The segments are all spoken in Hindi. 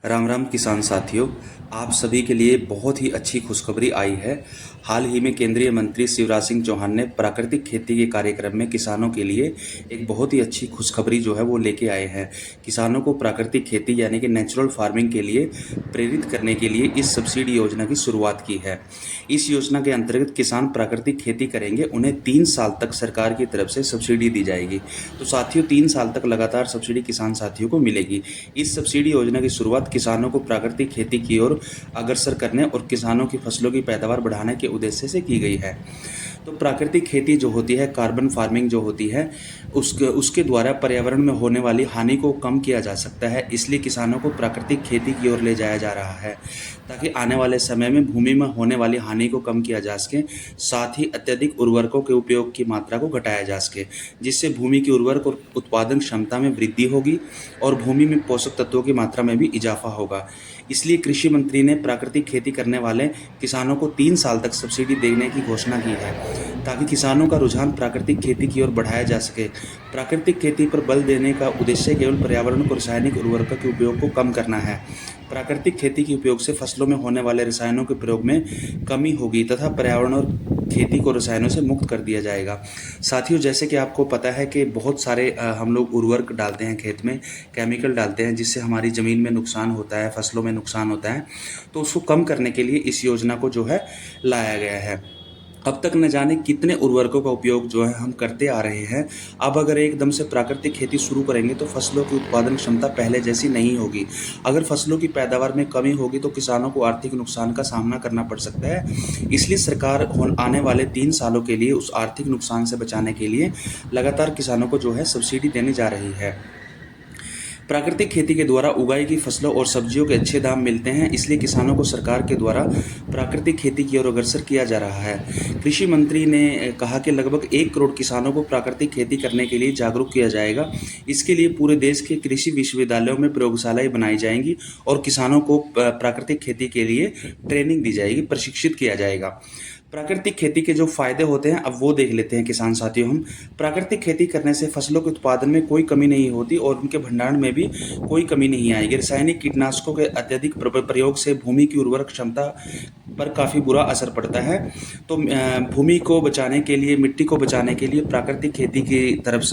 राम राम किसान साथियों। आप सभी के लिए बहुत ही अच्छी खुशखबरी आई है। हाल ही में केंद्रीय मंत्री शिवराज सिंह चौहान ने प्राकृतिक खेती के कार्यक्रम में किसानों के लिए एक बहुत ही अच्छी खुशखबरी जो है वो लेके आए हैं। किसानों को प्राकृतिक खेती यानी कि नेचुरल फार्मिंग के लिए प्रेरित करने के लिए इस सब्सिडी योजना की शुरुआत की है। इस योजना के अंतर्गत किसान प्राकृतिक खेती करेंगे, उन्हें 3 साल तक सरकार की तरफ से सब्सिडी दी जाएगी। तो साथियों, 3 साल तक लगातार सब्सिडी किसान साथियों को मिलेगी। इस सब्सिडी योजना की शुरुआत किसानों को प्राकृतिक खेती की ओर अग्रसर करने और किसानों की फसलों की पैदावार बढ़ाने के उद्देश्य से की गई है। तो प्राकृतिक खेती जो होती है, कार्बन फार्मिंग जो होती है, उसके द्वारा पर्यावरण में होने वाली हानि को कम किया जा सकता है। इसलिए किसानों को प्राकृतिक खेती की ओर ले जाया जा रहा है ताकि आने वाले समय में भूमि में होने वाली हानि को कम किया जा सके, साथ ही अत्यधिक उर्वरकों के उपयोग की मात्रा को घटाया जा सके, जिससे भूमि की उर्वरक और उत्पादन क्षमता में वृद्धि होगी और भूमि में पोषक तत्वों की मात्रा में भी इजाफा होगा। इसलिए कृषि मंत्री ने प्राकृतिक खेती करने वाले किसानों को 3 साल तक सब्सिडी देने की घोषणा की है ताकि किसानों का रुझान प्राकृतिक खेती की ओर बढ़ाया जा सके। प्राकृतिक खेती पर बल देने का उद्देश्य केवल पर्यावरण को रासायनिक उर्वरकों के उपयोग को कम करना है। प्राकृतिक खेती के उपयोग से फसलों में होने वाले रसायनों के प्रयोग में कमी होगी तथा पर्यावरण और खेती को रसायनों से मुक्त कर दिया जाएगा। साथियों, जैसे कि आपको पता है कि बहुत सारे हम लोग उर्वरक डालते हैं खेत में, केमिकल डालते हैं, जिससे हमारी ज़मीन में नुकसान होता है, फसलों में नुकसान होता है। तो उसको कम करने के लिए इस योजना को जो है लाया गया है। अब तक न जाने कितने उर्वरकों का उपयोग जो है हम करते आ रहे हैं। अब अगर एकदम से प्राकृतिक खेती शुरू करेंगे तो फसलों की उत्पादन क्षमता पहले जैसी नहीं होगी। अगर फसलों की पैदावार में कमी होगी तो किसानों को आर्थिक नुकसान का सामना करना पड़ सकता है। इसलिए सरकार आने वाले 3 सालों के लिए उस आर्थिक नुकसान से बचाने के लिए लगातार किसानों को जो है सब्सिडी देने जा रही है। प्राकृतिक खेती के द्वारा उगाई गई फसलों और सब्जियों के अच्छे दाम मिलते हैं, इसलिए किसानों को सरकार के द्वारा प्राकृतिक खेती की ओर अग्रसर किया जा रहा है। कृषि मंत्री ने कहा कि लगभग 1 करोड़ किसानों को प्राकृतिक खेती करने के लिए जागरूक किया जाएगा। इसके लिए पूरे देश के कृषि विश्वविद्यालयों में प्रयोगशालाएं बनाई जाएंगी और किसानों को प्राकृतिक खेती के लिए ट्रेनिंग दी जाएगी, प्रशिक्षित किया जाएगा। प्राकृतिक खेती के जो फायदे होते हैं अब वो देख लेते हैं किसान साथियों हम। प्राकृतिक खेती करने से फसलों के उत्पादन में कोई कमी नहीं होती और उनके भंडारण में भी कोई कमी नहीं आएगी। रासायनिक कीटनाशकों के अत्यधिक प्रयोग से भूमि की उर्वरक क्षमता पर काफ़ी बुरा असर पड़ता है। तो भूमि को बचाने के लिए, मिट्टी को बचाने के लिए प्राकृतिक खेती की तरफ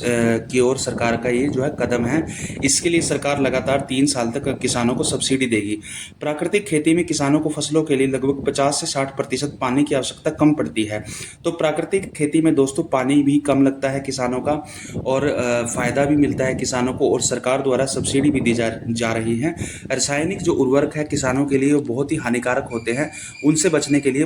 की ओर सरकार का ये जो है कदम है। इसके लिए सरकार लगातार 3 साल तक किसानों को सब्सिडी देगी। प्राकृतिक खेती में किसानों को फसलों के लिए लगभग 50 से 60% पानी की आवश्यकता कम पड़ती है। तो प्राकृतिक खेती में दोस्तों पानी भी कम लगता है किसानों का और फायदा भी मिलता है किसानों को, और सरकार द्वारा सब्सिडी भी दी जा रही है। रासायनिक जो उर्वरक है किसानों के लिए वो बहुत ही हानिकारक होते हैं, उनसे बचने के लिए